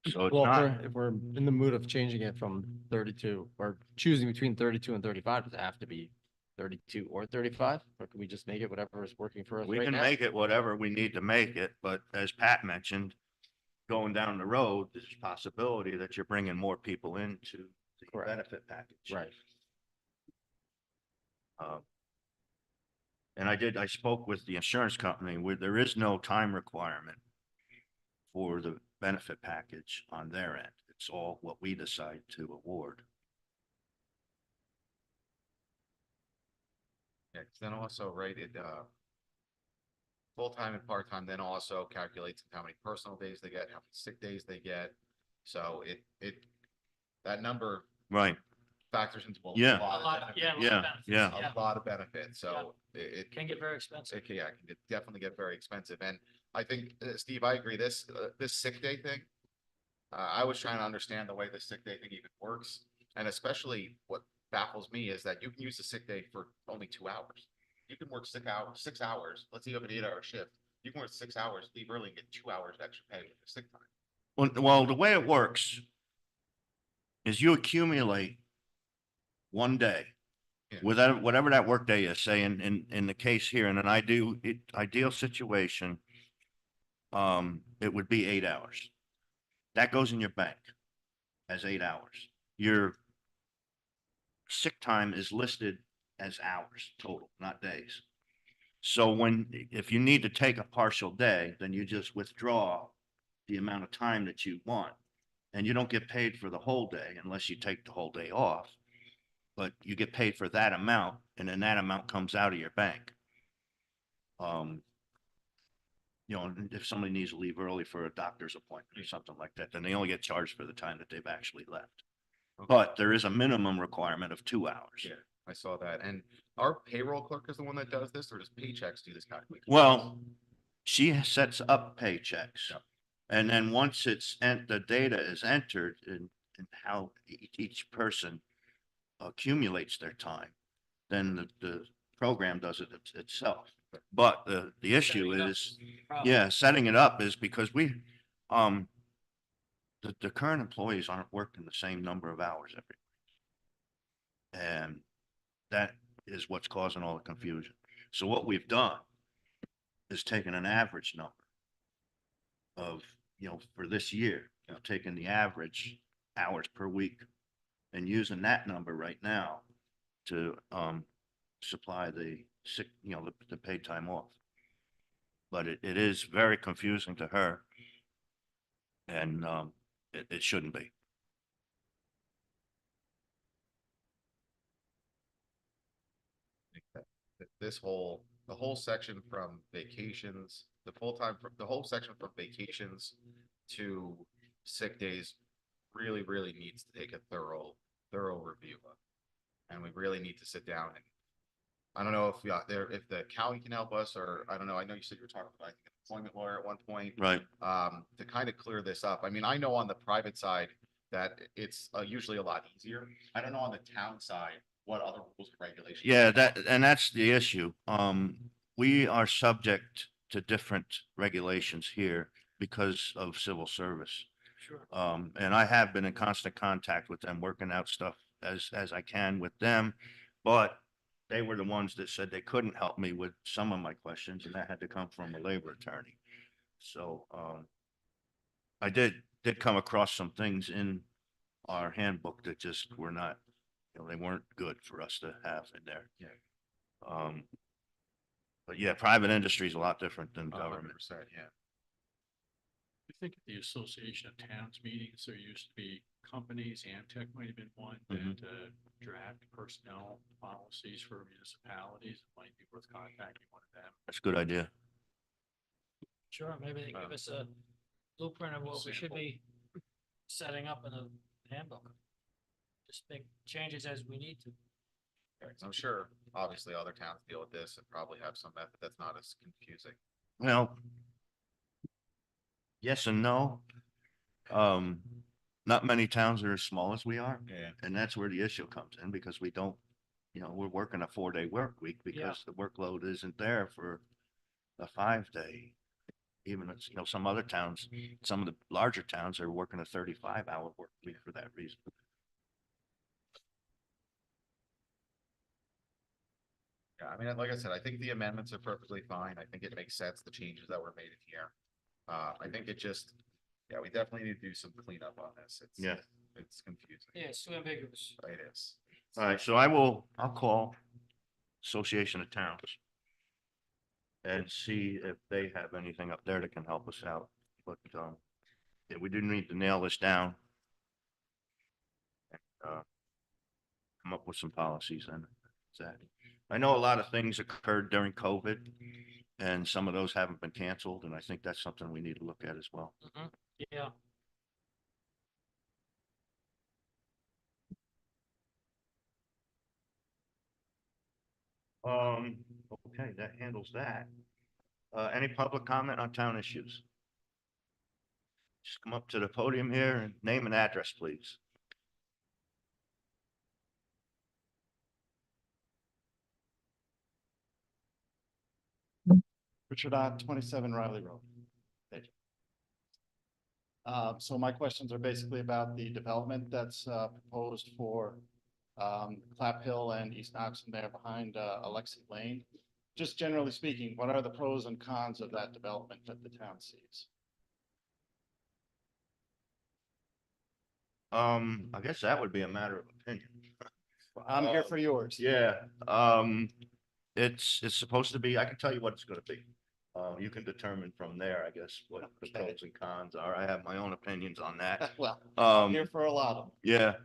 So it's Well, not, if we're in the mood of changing it from 32 or choosing between 32 and 35, does it have to be 32 or 35? Or can we just make it whatever is working for us we right can now? make it whatever we need to make it, but as Pat mentioned, going down the road, there's a possibility that you're bringing more people into the Correct. benefit package. Right. And I spoke with the insurance company where there is no time requirement for the benefit package on their end. It's all what we decide to award. Yeah, 'cause then also, right, it, full-time and part-time then also calculates how many personal days they get, how many sick days they get. So that number Right. factors into a Yeah. lot A of lot, benefits. yeah, a lot of Yeah, benefits, yeah. yeah. A lot of benefits, so it Can get very expensive. it can definitely get very expensive, and I think, Steve, I agree, this sick day thing. I was trying to understand the way the sick day thing even works, and especially what baffles me is that you can use the sick day for only 2 hours. You can work 6 hours, let's say you have an 8-hour shift, you can work 6 hours, leave early and get 2 hours extra pay with the sick time. Well, the way it works is you accumulate one day, Yeah. whatever that work day is, say in the case here, in an ideal situation, it would be 8 hours. That goes in your bank as 8 hours. Your sick time is listed as hours total, not days. So if you need to take a partial day, then you just withdraw the amount of time that you want. And you don't get paid for the whole day unless you take the whole day off. But you get paid for that amount, and then that amount comes out of your bank. You know, if somebody needs to leave early for a doctor's appointment or something like that, then they only get charged for the time that they've actually left. But there is a minimum requirement of 2 hours. Yeah, I saw that, and our payroll clerk is the one that does this, or does Paychex do this calculation? Well, she sets up paychecks. Yep. And then once the data is entered and how each person accumulates their time, then the program does it itself. But the issue Setting it up is, is the problem. yeah, setting it up is because the current employees aren't working the same number of hours every week. And that is what's causing all the confusion. So what we've done is taken an average number of, you know, for this year, I've taken the average hours per week and using that number right now to supply the sick, you know, the paid time off. But it is very confusing to her. And it shouldn't be. The whole section from vacations, the whole section from vacations to sick days really needs to take a thorough review of. And we really need to sit down and, I don't know if the county can help us, or I don't know, I know you said you were talking about, I think, an employment lawyer at one point. Right. To kind of clear this up. I mean, I know on the private side that it's usually a lot easier. I don't know on the town side what other rules and regulations. Yeah, that's the issue. We are subject to different regulations here because of civil service. Sure. And I have been in constant contact with them, working out stuff as I can with them. But they were the ones that said they couldn't help me with some of my questions, and that had to come from a labor attorney. So, I did come across some things in our handbook that just were not, you know, they weren't good for us to have in there. Yeah. But yeah, private industry is a lot different than 100%, government. yeah. I think at the Association of Towns meetings, there used to be companies, Amtech might have been one Mhm. that draft personnel policies for municipalities. It might be worth contacting one of them. That's a good idea. Sure, maybe they give us a blueprint of what we should Sample. be setting up in the handbook. Just make changes as we need to. I'm sure, obviously, other towns deal with this and probably have some method that's not as confusing. Well, yes and no. Not many towns are as small as we are, Yeah. and that's where the issue comes in because we don't, we're working a 4-day work week because the workload isn't there for a 5-day. Even it's, some other towns, some of the larger towns are working a 35-hour work week for that reason. Yeah, I mean, like I said, I think the amendments are perfectly fine. I think it makes sense, the changes that were made in here. I think it just, yeah, we definitely need to do some cleanup on this. It's, Yeah. it's confusing. Yeah, it's too ambiguous. It is. All right, so I'll call Association of Towns and see if they have anything up there that can help us out. But, yeah, we do need to nail this down. Come up with some policies and that. I know a lot of things occurred during COVID and some of those haven't been canceled, and I think that's something we need to look at as well. Yeah, Okay, that handles that. Any public comment on town issues? Just come up to the podium here and name and address, please. Richard Ott, 27 Riley Road. Thank you. So my questions are basically about the development that's proposed for Clap Hill and East Oxon there behind Alexi Lane. Just generally speaking, what are the pros and cons of that development that the town sees? I guess that would be a matter of opinion. I'm here for yours. Yeah, it's supposed to be, I can tell you what it's gonna be. You can determine from there, I guess, what the Okay. pros and cons are. I have my own opinions on that. Well, I'm Um, here for a lot of them. yeah,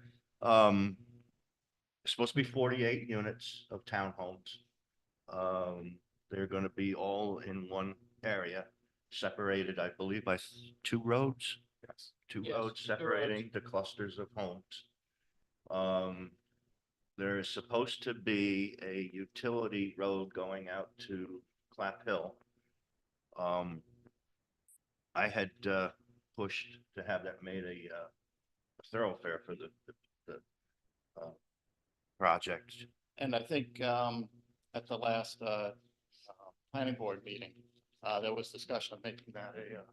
it's supposed to be 48 units of townhomes. They're gonna be all in one area, separated, I believe, by 2 roads. Yes. Two Yes, roads 2 roads. separating the clusters of homes. There is supposed to be a utility road going out to Clap Hill. I had pushed to have that made a thoroughfare for the project. And I think at the last planning board meeting, there was discussion of making that a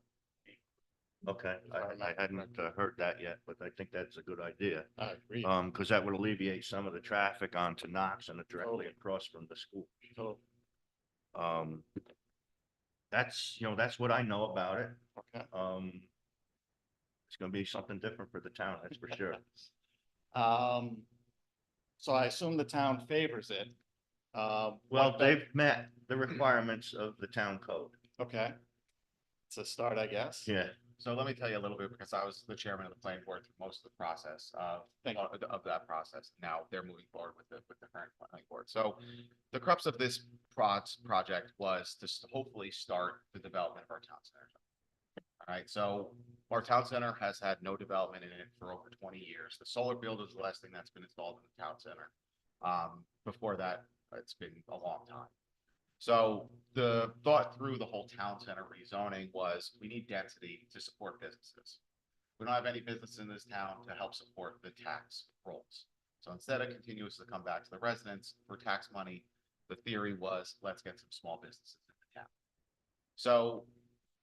Okay, I hadn't heard that yet, but I think that's a good idea. I agree. Because that would alleviate some of the traffic onto Knox and directly Totally. across from the school. So, That's what I know about it. okay. It's gonna be something different for the town, that's for sure. So I assume the town favors it. Well, what they've met the requirements of the town code. Okay. It's a start, I guess. Yeah, So let me tell you a little bit, because I was the chairman of the planning board through most of the process Thank you. of that process. Now they're moving forward with the current planning board. So the crux of this project was to hopefully start the development of our town center. All right, so our town center has had no development in it for over 20 years. The solar field is the last thing that's been installed in the town center. Before that, it's been a long time. So the thought through the whole town center rezoning was we need density to support businesses. We don't have any business in this town to help support the tax rolls. So instead of continuously come back to the residents for tax money, the theory was, let's get some small businesses in the town. So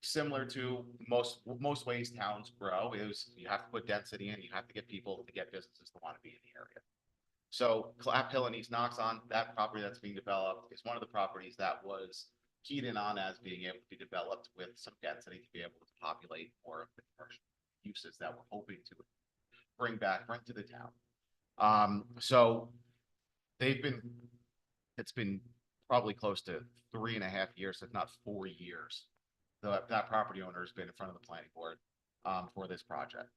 similar to most ways towns grow is you have to put density in, you have to get people to get businesses to want to be in the area. So Clap Hill and East Knoxon, that property that's being developed is one of the properties that was keyed in on as being able to be developed with some density to be able to populate more of the commercial uses that we're hoping to bring to the town. So it's been probably close to 3.5 years, if not 4 years. That property owner has been in front of the planning board for this project.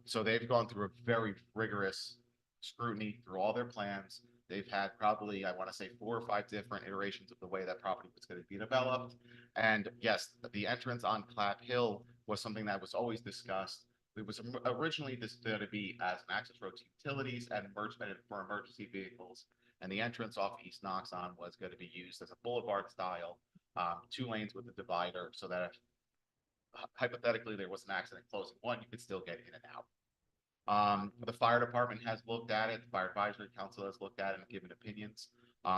So they've gone through a very rigorous scrutiny through all their plans. They've had probably, I want to say, 4 or 5 different iterations of the way that property was going to be developed. And yes, the entrance on Clap Hill was something that was always discussed. It was originally this going to be as an access road to utilities and for emergency vehicles. And the entrance off East Noxon was going to be used as a boulevard style, 2 lanes with a divider, so that if hypothetically there was an accident closing one, you could still get in and out. The fire department has looked at it, the fire advisory council has looked at it and given opinions.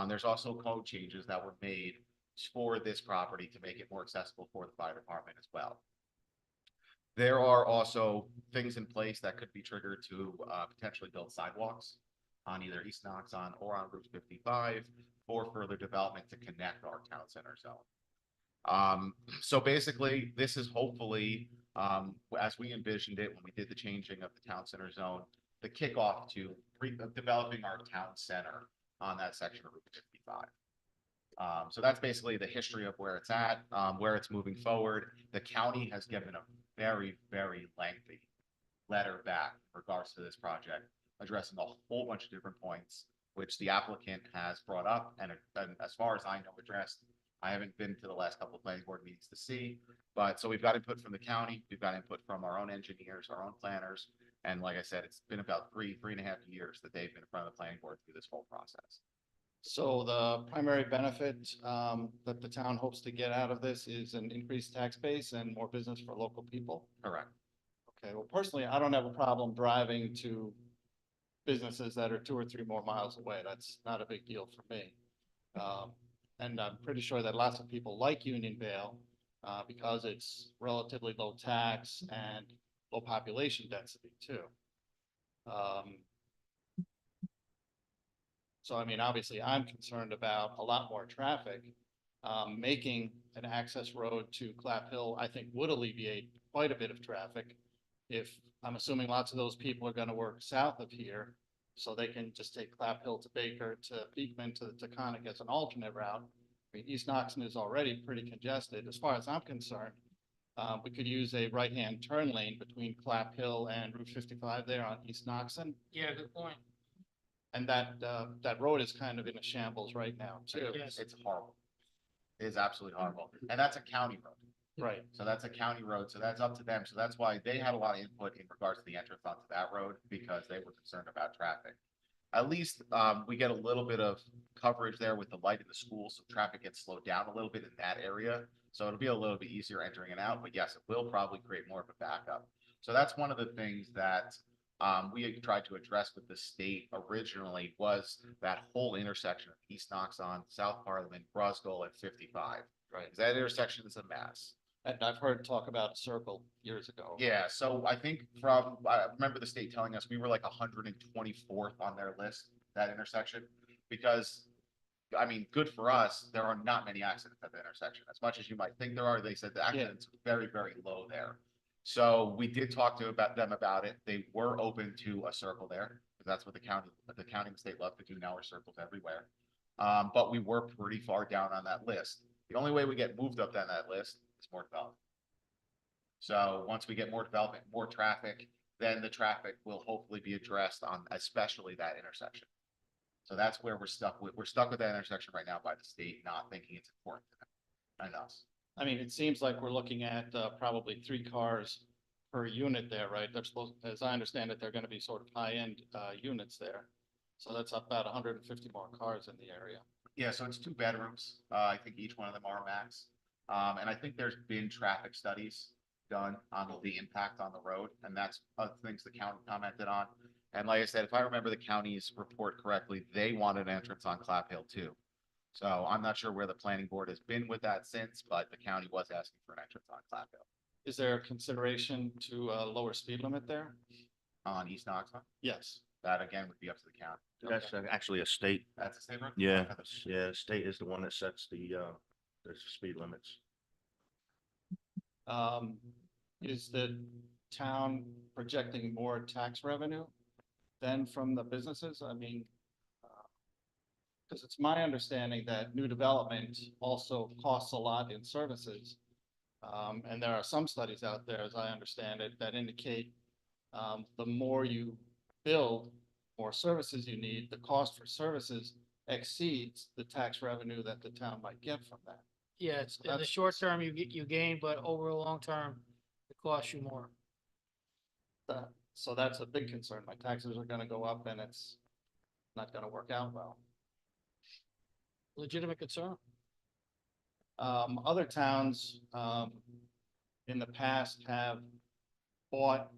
There's also code changes that were made for this property to make it more accessible for the fire department as well. There are also things in place that could be triggered to potentially build sidewalks on either East Noxon or on Route 55 for further development to connect our town center zone. So basically, this is hopefully, as we envisioned it when we did the changing of the town center zone, the kickoff to developing our town center on that section of Route 55. So that's basically the history of where it's at, where it's moving forward. The county has given a very, very lengthy letter back in regards to this project, addressing a whole bunch of different points, which the applicant has brought up and as far as I know, addressed. I haven't been to the last couple of planning board meetings to see, but so we've got input from the county, we've got input from our own engineers, our own planners, and like I said, it's been about 3.5 years that they've been in front of the planning board through this whole process. So the primary benefit that the town hopes to get out of this is an increased tax base and more business for local people? Correct. Okay, well, personally, I don't have a problem driving to businesses that are 2 or 3 more miles away. That's not a big deal for me. And I'm pretty sure that lots of people like Unionville because it's relatively low tax and low population density too. So I mean, obviously, I'm concerned about a lot more traffic. Making an access road to Clap Hill, I think would alleviate quite a bit of traffic. If, I'm assuming lots of those people are gonna work south of here, so they can just take Clap Hill to Baker, to Beekman, to Taconic as an alternate route. I mean, East Noxon is already pretty congested. As far as I'm concerned, we could use a right-hand turn lane between Clap Hill and Route 55 there on East Noxon. Yeah, good point. And that road is kind of in a shambles right now too. Yes. It's horrible. It is absolutely horrible. And that's a county road. Right. So that's a county road. So that's up to them. So that's why they had a lot of input in regards to the entrance onto that road because they were concerned about traffic. At least we get a little bit of coverage there with the light in the school. So traffic gets slowed down a little bit in that area. So it'll be a little bit easier entering and out. But yes, it will probably create more of a backup. So that's one of the things that we had tried to address with the state originally was that whole intersection of East Noxon, South Parliament, Brosgol, and 55. Right. 'Cause that intersection is a mess. And I've heard talk about a circle years ago. Yeah, so I think I remember the state telling us we were like 124th on their list, that intersection, because, I mean, good for us, there are not many accidents at the intersection. As much as you might think there are, they said the accidents are very, very low there. So we did talk to them about it. They were open to a circle there, because that's what the county and state love to do now, are circles everywhere. But we were pretty far down on that list. The only way we get moved up on that list is more development. So once we get more development, more traffic, then the traffic will hopefully be addressed on especially that intersection. So that's where we're stuck with. We're stuck with that intersection right now by the state not thinking it's important to them and us. I mean, it seems like we're looking at probably 3 cars per unit there, right? They're supposed, as I understand it, they're gonna be sort of high-end units there. So that's about 150 more cars in the area. Yeah, so it's 2 bedrooms. I think each one of them are max. And I think there's been traffic studies done on the impact on the road, and that's things the county commented on. And like I said, if I remember the county's report correctly, they wanted an entrance on Clap Hill too. So I'm not sure where the planning board has been with that since, but the county was asking for an entrance on Clap Hill. Is there a consideration to lower speed limit there? On East Noxon, Yes. that again would be up to the county. That's actually a state. That's a state road? Yeah, Okay. yeah, the state is the one that sets the speed limits. Is the town projecting more tax revenue than from the businesses? I mean, because it's my understanding that new development also costs a lot in services. And there are some studies out there, as I understand it, that indicate the more you build, more services you need, the cost for services exceeds the tax revenue that the town might get from that. Yeah, it's, in the That's- short term, you gain, but over a long term, it costs you more. So that's a big concern. My taxes are gonna go up and it's not gonna work out well. Legitimate concern. Other towns, in the past have bought,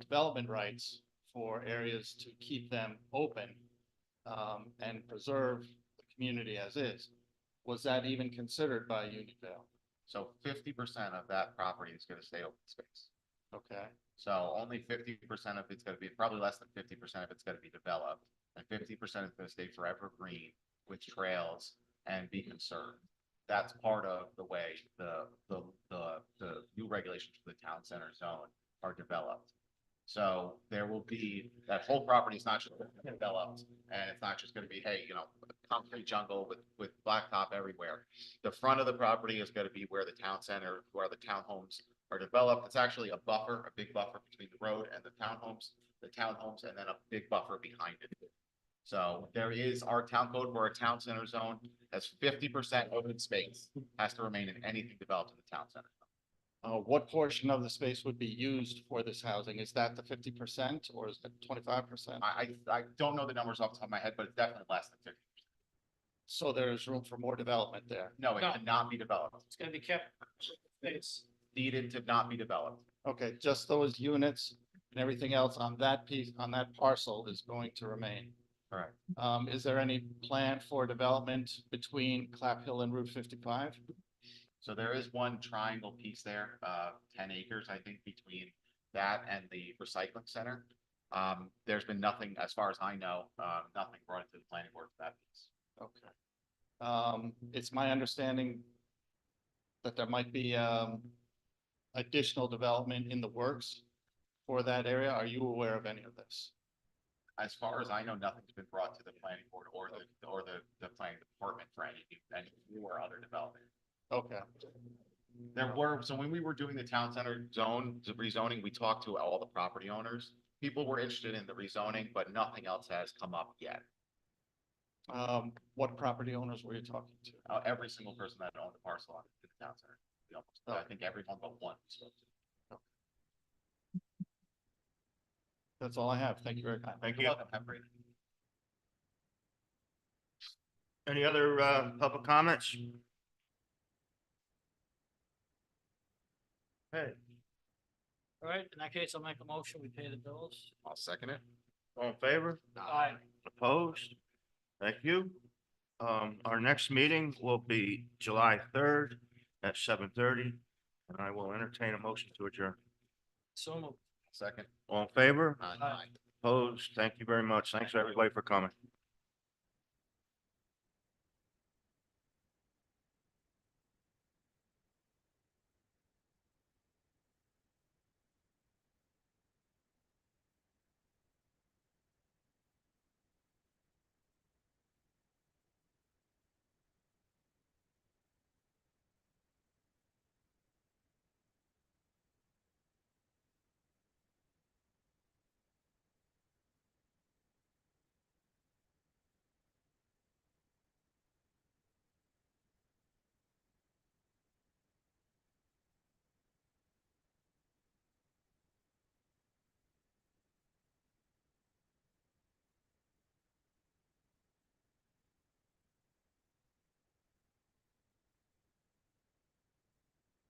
development rights for areas to keep them open, and preserve the community as is. Was that even considered by Unionville? So 50% of that property is gonna stay open space. Okay, So only 50% of it's gonna be, probably less than 50% of it's gonna be developed. And 50% is gonna stay forever green with trails and be conserved. That's part of the way the new regulations for the town center zone are developed. So there will be, that whole property is not just gonna be developed, and it's not just gonna be, hey, concrete jungle with blacktop everywhere. The front of the property is gonna be where the town center, where the townhomes are developed. It's actually a buffer, a big buffer between the road and the townhomes, and then a big buffer behind it. So there is our town code where a town center zone has 50% open space, has to remain in anything developed in the town center. what portion of the space would be used for this housing? Is that the 50% or is it 25%? I don't know the numbers off the top of my head, but it's definitely less than 50. So there's room for more development there. No, it No. cannot be developed, It's gonna be kept. It's, deeded to not be developed. Okay, just those units and everything else on that piece, on that parcel is going to remain. Correct. Is there any plan for development between Clap Hill and Route 55? So there is one triangle piece there, 10 acres, I think, between that and the recycling center. There's been nothing, as far as I know, nothing brought into the planning board for that piece. Okay. It's my understanding that there might be, additional development in the works for that area. Are you aware of any of this? As far as I know, nothing's been brought to the planning board or the planning department for any new or other development. Okay, There were, so when we were doing the town center zone, the rezoning, we talked to all the property owners. People were interested in the rezoning, but nothing else has come up yet. what property owners were you talking to? Every single person that owned a parcel on the town center. I think everyone but one. spoke to. That's all I have. Thank you very much. Thank You're you. welcome. Have a great night. Any other, public comments? Hey, all right, in that case, I'll make a motion, we pay the bills. I'll second it. all in favor? Aye. Opposed? Thank you. Our next meeting will be July 3rd at 7:30, and I will entertain a motion to adjourn. So moved. Second. All in favor? Aye. Opposed? Thank you very much. Thanks, everybody, for coming.